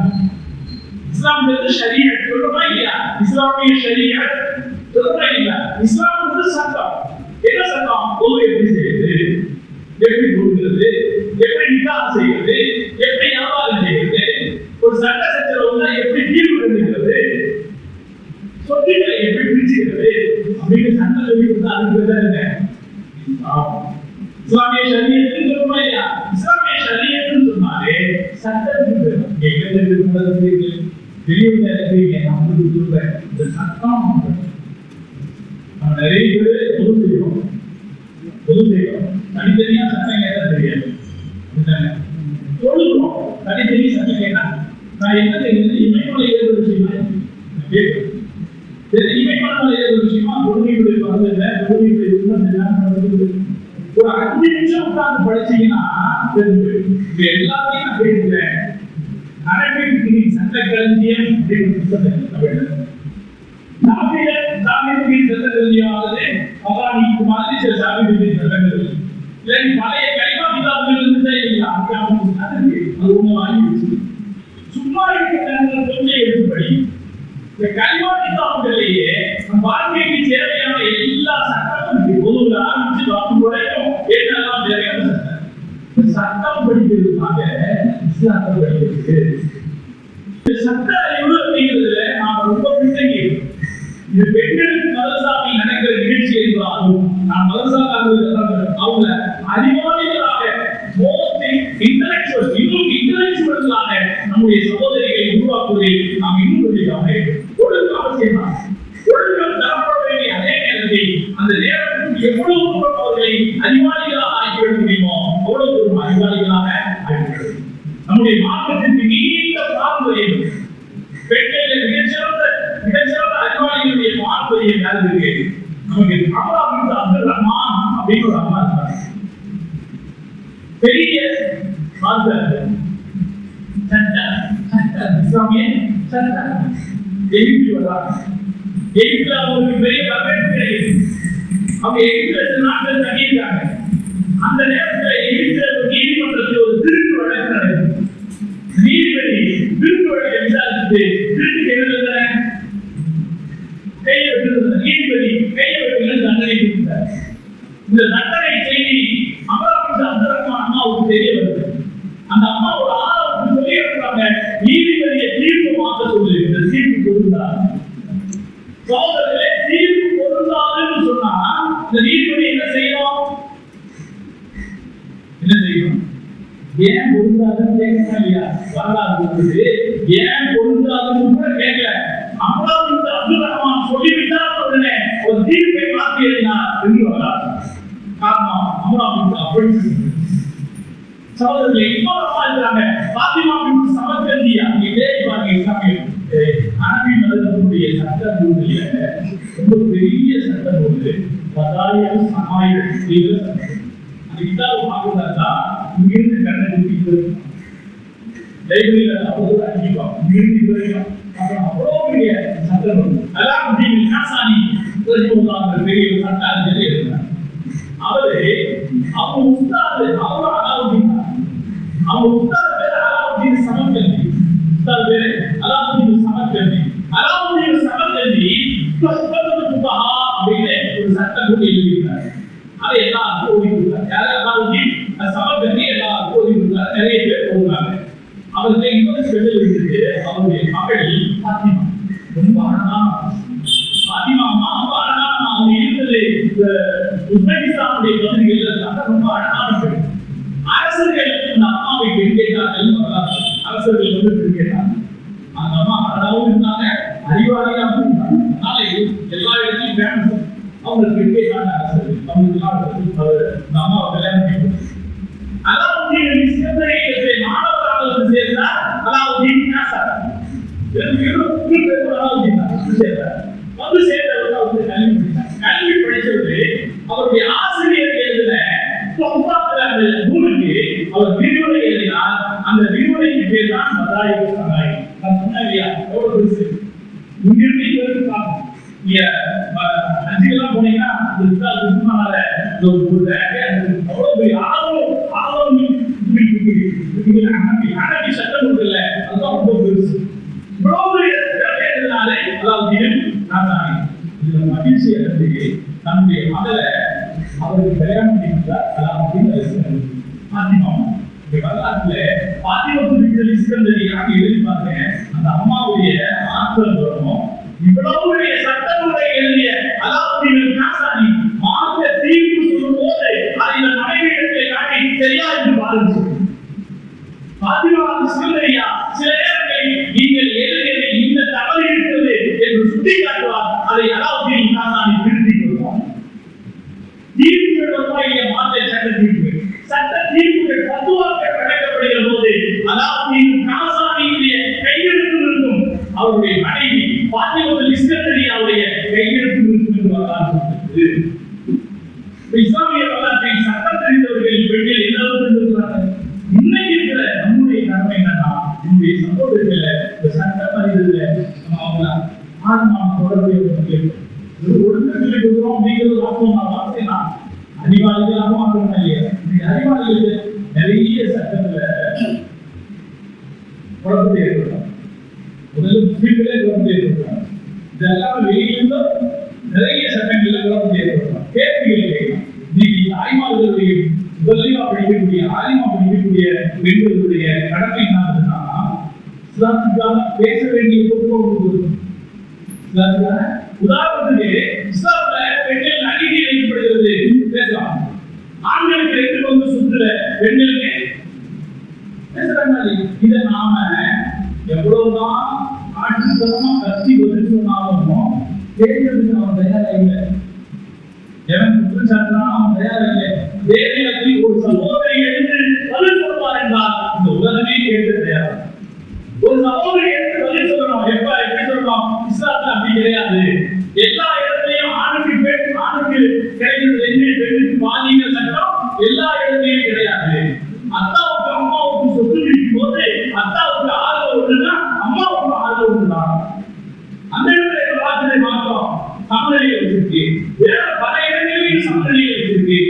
இஸ்லாம் ஷரியத் சொல்றோமா இல்லையா? இஸ்லாமிய ஷரியத் சொல்றோமா இல்லையா? இஸ்லாம் சட்டம். என்ன சட்டம்? ஒவ்வொரு எப்படி செய்யுது, எப்படி கொடுக்கிறது, எப்படி நிக்காஹ் செய்வது, எப்படி வியாபாரம் செய்வது, ஒரு சட்ட சச்சரவுனா எப்படி தீர்வு கண்டுகிறது, சொத்துக்களை எப்படி பிரிச்சுக்கிறது அப்படின்னு சட்டம் சொல்லி கொடுத்தா அதுக்கு பேர் என்ன? இஸ்லாமிய ஷரியத் சொல்றோமா இல்லையா? இஸ்லாமிய ஷரியத் சொன்னாலே சட்டத்துக்கு பெரியவங்க இருக்கிறீங்க. நம்மளுக்கு சொல்றேன், இந்த சட்டம் நம்ம நிறைய பேர் பொது செய்வோம். தனித்தனியா சட்டம் கேட்டா தெரியாது. சொல்லுறோம் தனித்தனி சட்டம் கேட்டா நான் என்ன செய்யறது? இமைமலை ஏற்பது விஷயமா இமைமலை ஏற்பது விஷயமா பொறுமையுடைய பகுதியில் ஒரு 5 நிமிஷம் உட்கார்ந்து படிச்சீங்கன்னா எல்லாத்தையும் நான் கேட்கிறேன். நடைபெற்று சட்ட களஞ்சியம் அப்படின்னு புத்தகம் சாமியின் சட்ட களஞ்சியமானது மகாணிக்கு மாதிரி சில சாமியின் சட்டங்கள் இல்லை. பழைய கைமா கிதாபுகள் இருந்துச்சே இல்லையா? வாங்கி வச்சு சும்மா இருக்கிற கொஞ்சம் எடுத்துபடி இந்த கல்வாணி தாக்குதலையே நம் வாழ்க்கைக்கு தேவையான எல்லா சட்டமும் பொதுவில் ஆரம்பிச்சு வாக்கு வரைக்கும் என்னெல்லாம் தேவையான சட்டம் சட்டம் படிக்கிறதுக்காக இஸ்லாத்தை படிக்கிறது சட்ட அறிவு அப்படிங்கிறதுல நாம் ரொம்ப பின்னங்கி இது பெண்களுக்கு மதரசாவில் நடக்கிற நிகழ்ச்சி என்றாலும் நான் மதரசாக்காரர்கள் அவங்க அறிவாளிகளாக இன்டலெக்சுவலாக நம்முடைய சகோதரிகளை உருவாக்குவதை நாம் இன்னும் கொஞ்சம் ஒழுங்கு அவசியம். ஒழுங்கம் தரப்பட வேண்டிய அதே நேரத்தில் அந்த நேரத்துக்கு எவ்வளவு தூரம் அவர்களை அறிவாளிகளாக ஆக்கிவிட முடியுமோ அவ்வளவு தூரம் அறிவாளிகளாக ஆக்கிவிட. நம்முடைய மாற்றத்திற்கு நீண்ட பாரம்பரியம் பெண்களில் மிகச்சிறந்த அறிவாளிகளுடைய பாரம்பரியம் யாரு இருக்கு? நமக்கு அமரா அப்துல் ரஹ்மான் அப்படின்னு ஒரு அம்மா இருக்காங்க. பெரிய இஸ்லாமிய எகிப்து வர்றாங்க. எகிப்துல அவங்களுக்கு பெரிய வரவேற்பு கிடைக்குது. அவங்க எகிப்து நாட்டில் தங்கியிருக்காங்க. அந்த நேரத்தில் எகிப்துல ஒரு நீதிமன்றத்தில் ஒரு திருட்டு வழக்கு நடக்குது. நீதிபதி திருட்டு வழக்கை விசாரிச்சுட்டு திருட்டுக்கு எழுதுன கையை வெட்டு நீதிபதி கையை வெட்டு தண்டனை கொடுத்தார். இந்த தண்டனை செய்தி அமராவதி அப்துல் ரஹ்மான் அம்மாவுக்கு தெரிய வருது. அந்த அம்மா ஒரு ஆளாவுக்கு சொல்லி இருக்கிறாங்க, நீதிபதியை தீர்ப்பு மாற்ற சொல்லி இந்த தீர்ப்பு பொருந்தாது. சோதரர்களே, தீர்ப்பு பொருந்தாதுன்னு சொன்னா இந்த நீதிபதி என்ன செய்யணும்? என்ன செய்யணும்? ஏன் பொருந்தாதுன்னு கேட்கணும் இல்லையா? வரலாறு ஏன் பொருந்தாதுன்னு கூட கேட்கல. அமராவதி அப்துல் ரஹ்மான் சொல்லிவிட்டார் உடனே ஒரு தீர்ப்பை மாற்றி எழுதினார் என்று வரலாறு. காரணம் அமராவதி அப்படி சகோதரர்களே, இன்னொரு அம்மா இருக்காங்க, பாத்திமா பின் சமர்கந்தியா. இதே பாருங்க, இஸ்லாமிய அனபி மதத்தினுடைய சட்ட நூலில் ரொம்ப பெரிய சட்ட நூல் 10,000 சமாயிரம் சட்டம். அது இதாவது பார்க்கறதா இங்கிருந்து கண்ணை குடிக்கிறது லைப்ரரியில அவ்வளவு அடிப்பாங்க. இங்கிருந்து வரைக்கும் அப்புறம் அவ்வளோ பெரிய சட்ட நூல். அலாவுதீன் காசானி பெரிய சட்ட அறிஞர் இருந்தார். அவரு அவங்க உஸ்தாது அவர் அலாவுதீன் அவங்க உஸ்தாது பேர் அலாவுதீன் சமர்கந்தி. உஸ்தாது பேரு அலாவுதீன் சமர்கந்தி. அலாவுதீன் சமர்கந்தி அப்படின்னு ஒரு சட்ட நூல் எழுதியிருக்காரு. அதை எல்லாருக்கும் ஓதி கொடுத்தார். யாரும் அலாவுதீன் சமர்கந்தி எல்லாருக்கும் ஓதி கொடுத்தார். நிறைய பேர் போடுறாங்க. அவருக்கு இன்னொரு ஸ்பெஷல் இருக்குது. அவருடைய மகள் பாத்திமா ரொம்ப அழகான பாத்திமா அம்மா ரொம்ப அழகான அவங்க இருந்தது உஸ்பெகிஸ்தானுடைய பகுதிகளில் இருந்தாங்க. ரொம்ப அழகான பெண். அரசர்கள் அந்த அம்மாவை பெண் கேட்டார்கள். அரசர்கள் வந்து பெண் கேட்டாங்க. அந்த அம்மா அழகாவும் இருந்தாங்க, அறிவாளியாகவும் இருந்தாங்க. அதனால எல்லா இடத்தையும் ஃபேமஸ். அவங்க பெண் கேட்டாங்க அரசர்கள். அவங்களுக்கு அந்த அம்மாவை கல்யாணம் பண்ணி அலாவுதீன் சிந்தனைகளை மாணவராக வந்து சேர்ந்தார். அலாவுதீன் நாசர் அலாவுதீன் சேர்ந்தார். வந்து சேர்ந்தவர் அவருக்கு கல்வி படித்தார். கல்வி படிச்சவரு அவருடைய ஆசிரியர் எழுதின நூலுக்கு அவர் விரிவுரை எழுதினார். அந்த விரிவுரைக்கு பேர் தான் மதாயிபு சகாய். நான் சொன்னேன் இல்லையா, எவ்வளவு பெருசு. இங்கிருந்து இவருக்கு பார்க்கணும். நீங்க அஞ்சுக்கெல்லாம் போனீங்கன்னா ஒரு அவ்வளவு பெரிய அனபி சட்டம் இருக்குல்ல, அதுதான் ரொம்ப பெருசு. இவ்வளவு பெரிய எழுதினாலே அலாவுதீன் நாசானி. இதுல மகிழ்ச்சி அடைந்து தன்னுடைய மகளை அவருக்கு கல்யாணம் பண்ணிவிட்டார். அலாவுதீன் பாத்திமா. வரலாற்றுல பாத்திமத்து இஸ்கந்தரியாக எழுதிப்பாங்க. அந்த அம்மாவுடைய ஆற்றல் வரும். இவ்வளவு பெரிய சட்டமுறை எழுதிய அலாவுதீன் நாசானி மார்க்க தீர்ப்பு சொல்லும் போது அதில் மனைவியிடத்தை காட்டி சரியா என்று பாருங்க. பாத்திமா இஸ்கந்தரியா சில நேரங்களில் நீங்கள் எழுதியது இந்த தவறு இருக்கிறது என்று சுட்டி காட்டுவார். அதை அலாவுதீன் நாசானி திருத்திக் கொள்வார். தீர்ப்புகள் மாற்ற சட்ட தீர்ப்பு சட்ட தீர்ப்புகள் பத்துவாக்கள் வழங்கப்படுகிற போது அலாவுதீன் நாசானியுடைய கையெழுத்தில் இருக்கும். அவருடைய மனைவி பாத்திமத்து இஸ்கந்தரியாவுடைய கையெழுத்தில் இருக்கும் என்று வரலாறு. இஸ்லாமிய வரலாற்றை சட்டம் தெரிந்தவர்கள் பெண்கள் எல்லாரும் இருக்கிறார்கள். இன்னைக்கு இருக்கிற நம்முடைய கடமை என்னன்னா, நம்முடைய சகோதரர்களை இந்த சட்டம் அறிந்ததுல நம்ம அவங்கள ஆழமான தொடர்பை ஒழுங்கங்களை கொடுக்கிறோம் அப்படிங்கிறது வார்த்தை தான். அறிவாளிகளாகவும் ஆகணும் இல்லையா? அறிவாளிகளுக்கு நிறைய சட்டங்களை குழப்பத்தை ஏற்படுத்தாங்க. முதல்ல முஸ்லீம்களே குழப்பத்தை ஏற்படுத்தாங்க. இதெல்லாம் வெளியிலிருந்து நிறைய சட்டங்கள்ல குழப்பத்தை ஏற்படுத்தாங்க. கேள்விகள் கேட்கலாம். இன்னைக்கு தாய்மார்களுடைய முதலியா படிக்கக்கூடிய ஆலிமா படிக்கக்கூடிய பெண்களுடைய கடமை என்னதுன்னா இஸ்லாத்துக்காக பேச வேண்டிய பொறுப்பு. உதாரணத்துக்கு இஸ்லாத்துல பெண்கள் அநீதி இழைக்கப்படுகிறது பேசலாம். ஆண்களுக்கு ரெண்டு பங்கு சுற்றுல பெண்களுக்கு பேசுறாங்க. இதை நாம எவ்வளவுதான் ஆட்சித்தனமா கத்தி பதில் சொன்னாலும் கேட்கறதுக்கு அவன் தயாரா இல்லை. எவன் குற்றச்சாட்டுனா அவன் தயாரா இல்லை. வேலையில் ஒரு சகோதரி எடுத்து பதில் சொல்வார் என்றால் இந்த உலகமே கேட்க தயாரா. ஒரு சகோதரி எடுத்து பதில் சொல்லணும். எப்படி சொல்லணும்? இஸ்லாத்துல அப்படி கிடையாது. எல்லா இடத்துலயும் ஆணுக்கு கிடைக்கிறது என்று பெண்ணுக்கு பாதிக்கிற சட்டம் எல்லா இடத்துலயும் கிடையாது. அத்தாவுக்கு அம்மாவுக்கு சொத்து பிடிக்கும் போது அத்தாவுக்கு ஆதரவு ஒன்றுனா அம்மாவுக்கு ஆதரவு ஒன்றுதான். அந்த இடத்துல பார்த்து மாற்றம் சமநிலையை வச்சிருக்கு. வேற பல இடங்களிலும் சமநிலையை வச்சிருக்கு.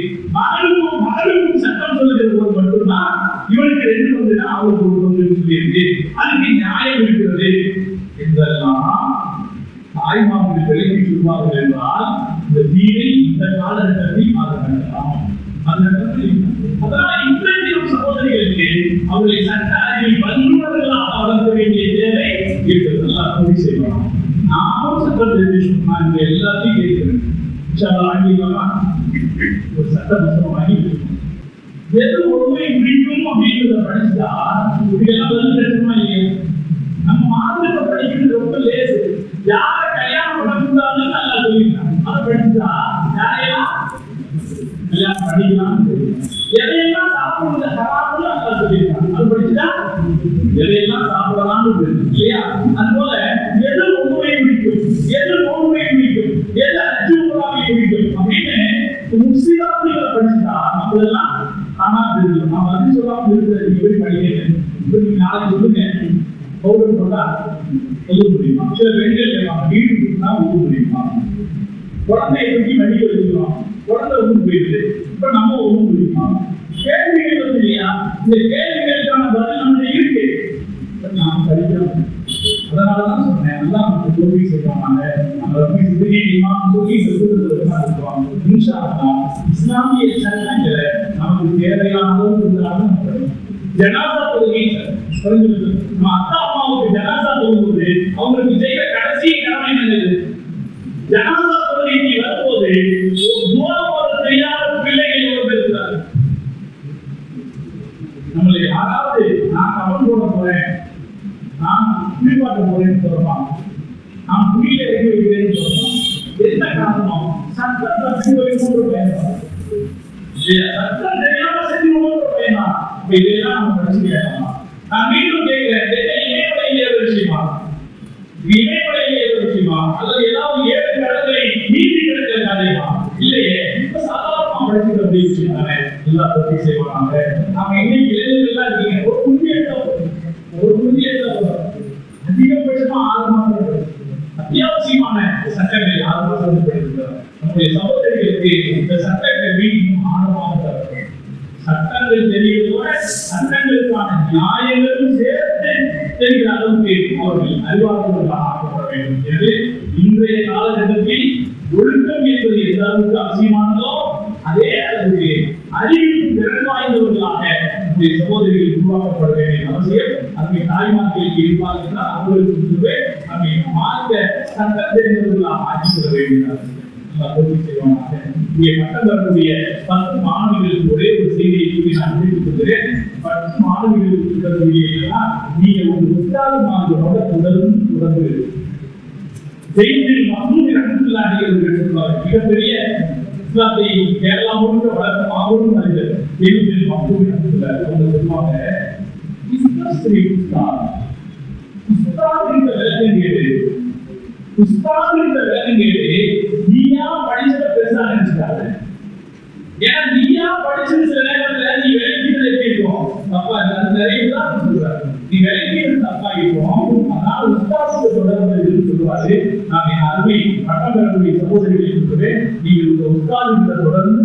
மகளுக்கும் சட்டம் சொல்லுகிற போது மட்டும்தான் இவனுக்கு ரெண்டு பங்குனா அவருக்கு ஒரு பங்கு சொல்லியிருக்கு. அதுக்கு நியாயம் இருக்கிறது என்றெல்லாம் தாய்மார்கள் விலக்கி சொல்வார்கள் என்றால் இந்த தீனை இந்த காலகட்டத்தில் அதனால் இன்றைய சகோதரிகளுக்கு அவர்களை சட்ட அறிவில் வல்லுநர்களாக வளர்க்க வேண்டிய தேவை இருக்கிறது. நல்லா உறுதி செய்வாங்க. நாமும் சட்டம் தெரிவிச்சோம். நான் இந்த எல்லாத்தையும் கேட்கிறேன். ஒரு சட்ட புத்தகம் வாங்கி எது ஒருமை முடியும் அப்படின்றத படிச்சா இதெல்லாம் வந்து இல்லையா? நம்ம மாதத்தை படிக்கிறது ரொம்ப லேசு. யார கல்யாணம் பண்ணக்கூடாதுன்னு நல்லா சொல்லிட்டாங்க. அதை படிச்சா யாரையெல்லாம் கல்யாணம் பண்ணிக்கலாம்னு தெரியும். எதையெல்லாம் சாப்பிடுறது ஹராம்னு நல்லா சொல்லிட்டாங்க. அது படிச்சா எதையெல்லாம் சாப்பிடலாம்னு தெரியும் இல்லையா? அதுபோல எது ஒன்றுமை பிடிக்கும், எது நோன்மை பிடிக்கும், எது அஜூராவை பிடிக்கும் அப்படின்னு முஸ்லிம்களை படிச்சா நம்மளெல்லாம் ஆனா தெரியும். நான் வந்து சொல்லாம இருக்கிற நீங்க போய் படிக்கிறேன். இப்ப நீங்க நாளைக்கு சொல்லுங்க பவுடர் போட்டா சொல்ல முடியுமா? சில பெண்கள் கேட்பாங்க வீடு கொடுத்தா ஊக்க முடியுமா? குழந்தைய பற்றி மடிக்க வச்சுக்கலாம். குழந்தை ஒன்று போயிடுது. இப்ப நம்ம ஒன்று முடியுமா? கேள்விகள் வந்து இல்லையா? இந்த கேள்விகளுக்கான பதில் நம்ம இருக்கு. நான் படிக்கிறோம். அதனாலதான் சொன்னேன். நல்லா நமக்கு தோல்வி செய்வாங்க. நம்ம ரொம்ப சிந்தனையுமா தோல்வி சொல்லுவாங்க. இஸ்லாமிய சட்டங்களை நமக்கு தேவையான அளவு இருந்தாலும் ஜனாதா தொழுகை நம்ம அத்தா அம்மாவுக்கு ஜனாதா தொழும்போது அவங்களுக்கு செய்யற கடைசி கடமை என்னது? ஜனாதா தொழுகைக்கு வரும்போது தெரியாத பிள்ளைகள் எவ்வளவு இருக்கிறார். நம்மளை யாராவது நான் கவனம் போட போறேன், நான் குளிப்பாட்ட போறேன்னு சொல்லலாம், நான் குடியில இறங்கி வைக்கிறேன்னு சொல்லலாம். என்ன காரணம்? சட்டத்தை பின்பற்றி பயணம் சட்டம் தெரியாம செஞ்சு பயணம். இதெல்லாம் நம்ம படிச்சுக்கலாம். நான் மீண்டும் கேட்கிறேன், இணைப்படையிலே ஒரு விஷயமா, இணைப்படையிலே ஒரு விஷயமா, அல்லது ஏதாவது 7 கடற்கரை நீதி கிடைக்கிற காரியமா? இல்லையே. இப்ப சாதாரணமா படிச்சுட்டு அப்படி விஷயம் தானே எல்லா பற்றி செய்வாங்க. நாம இன்னைக்கு இளைஞர்கள்லாம் இருக்கீங்க. ஒரு புதிய அதிகபட்சமா 6 மாதம் அத்தியாவசியமான சட்டங்களை 6 மாதம் படிக்கிறார். நம்முடைய சகோதரிகளுக்கு இந்த சட்டங்கள் மீண்டும் ஆழமாக தரப்படும். சட்டங்கள் தெரிவதோட சட்டங்களுக்கான நியாயங்களும் சேர்த்து தெரிகிற அளவுக்கு அவர்கள் அறிவாளர்களாக ஆக்கப்பட வேண்டும். எனவே இன்றைய காலகட்டத்தில் ஒழுக்கம் என்பது எந்த அளவுக்கு அவசியமானதோ அதே அளவுக்கு அறிவின் திறன் வாய்ந்தவர்களாக நம்முடைய சகோதரிகள் உருவாக்கப்பட வேண்டிய அவசியம். நம்முடைய தாய்மார்களுக்கு இருப்பார்கள். அவர்களுக்கு நம்மை மார்க்க சட்டம் தெரிந்தவர்களாக ஆக்கிவிட வேண்டிய அவசியம். இங்கே பட்டம் பெறக்கூடிய 10 மாணவிகளுக்கு ஒரே ஒரு செய்தியை கூறி நான் முடித்துக் கொள்கிறேன். 10 மாணவிகளுக்கு இருக்கக்கூடிய நீங்க ஒரு 10வது மாணவரோட தொடர்ந்து செய்தியில் மசூதி ரஹ்மத்துல்லாஹி சொல்வார்கள். மிகப்பெரிய இஸ்லாத்தை கேரளா முழுக்க வளர்த்த மாபெரும் மனிதர் செய்தியில் மசூதி ரஹ்மத்துல்லாஹி அவங்க சொல்லுவாங்க, நீயா படிச்சத பெருசா நினைச்சுக்காது. ஏன்னா நீயா படிச்சது சில நேரத்துல நீ விளக்கியது எப்படி இருக்கும்? தப்பா நிறைய சொல்றாரு. நீ விளக்கியது தப்பா இருக்கும். அதனால உஸ்தாதுக்கு தொடர்பு சொல்லுவாரு. நான் என் அருமை பட்டம் பெறக்கூடிய சகோதரிகளை சொல்றேன், நீங்கள் உங்க உஸ்தாதுக்கு தொடர்பு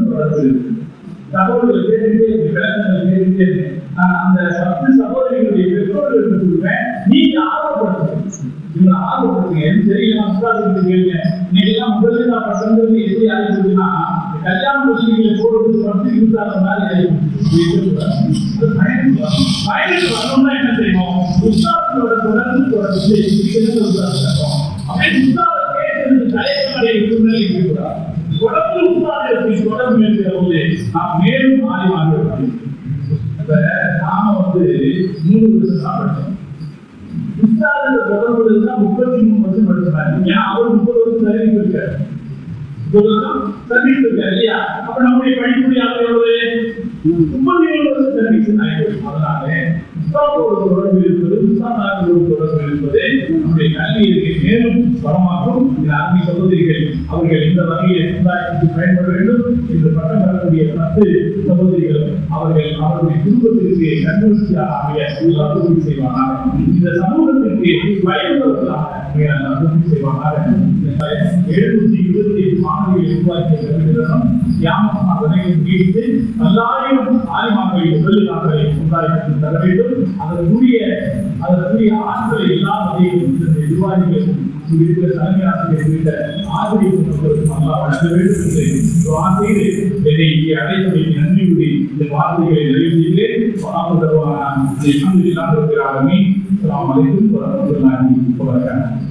தகவல்கள் கேட்டுக்கிட்டே விளக்கங்கள் கேட்டுக்கிட்டே அந்த 10 சகோதரிகளுடைய பெற்றோர்களுக்கு சொல்றேன், நீங்க ஆர்வப்படுத்துங்க, இவங்களை ஆர்வப்படுத்துங்க. தெரியல உஸ்தாதுக்கு கேளுங்க. இன்னைக்கெல்லாம் முதல்ல நான் பசங்களுக்கு எப்படி ஆரம்பிச்சுன்னா கல்யாண முஸ்லிம்களை போடுறது 10 யூஸ் ஆகிற மாதிரி பயனுக்கு வரணும்னா என்ன செய்யணும்? உஸ்தாதோட தொடர்ந்து அப்படியே உஸ்தாத கேட்கறது தயக்கமடைய சூழ்நிலை இருக்கிறார். தொடர்ந்து உஸ்தாதத்தை தொடர்பு இருக்கிற போது நாம் மேலும் ஆய்வாக நாம 3 வருஷம் தான் படிச்சோம். உஸ்தாதோட தொடர்பு தான் 33 வருஷம் படிச்சாங்க. ஏன்னா அவர் 30 வருஷம் சர்வீஸ் இருக்காரு, 30 வருஷம் சர்வீஸ் இருக்காரு இல்லையா? அப்ப நம்முடைய படிப்புடைய அளவு எவ்வளவு? 37 வருஷம் சர்வீஸ் ஆயிடுச்சு. அதனால உஸ்தாதோட தொடர்பு இருப்பது, உஸ்தாதோட தொடர்பு இருப்பது நம்முடைய கல்வியிற்கு மேலும் பலமாகும். இந்த அருமை சகோதரிகள் அவர்கள் இந்த வகையை சமுதாயத்துக்கு பயன்பட வேண்டும் என்று பட்டம் பெறக்கூடிய 10 சகோதரிகள் அவர்கள் அவருடைய குடும்பத்திற்கு கண்டுபிடிச்சியாக அபிவிருத்தி செய்வார்கள். இந்த சமூகத்திற்கு பயனுள்ளவர்களாக அபிவிருத்தி செய்வார்கள். 728 மாணவிகளை உருவாக்கிய கல்விநிறுவனம் தியாகம் அதனை நீடித்து 1000 ஆய்வாக்களை முதலீட்டாளர்களை சமுதாயத்தில் தர வேண்டும். அதற்குரிய ஆட்களை எல்லா வகையிலும் நிர்வாகிகளும் இருக்கிற தலைமை ஆசிரியர் குறித்த ஆசிரியர்களுக்கும் அல்லா வழங்க வேண்டும் என்று ஆசையில் என்னை இங்கே அழைத்தமைக்கு நன்றி கூறி இந்த வார்த்தைகளை நிறைவு செய்கிறேன். அஸ்ஸலாமு அலைக்கும் வரஹ்மத்துல்லாஹி வபரகாத்துஹு.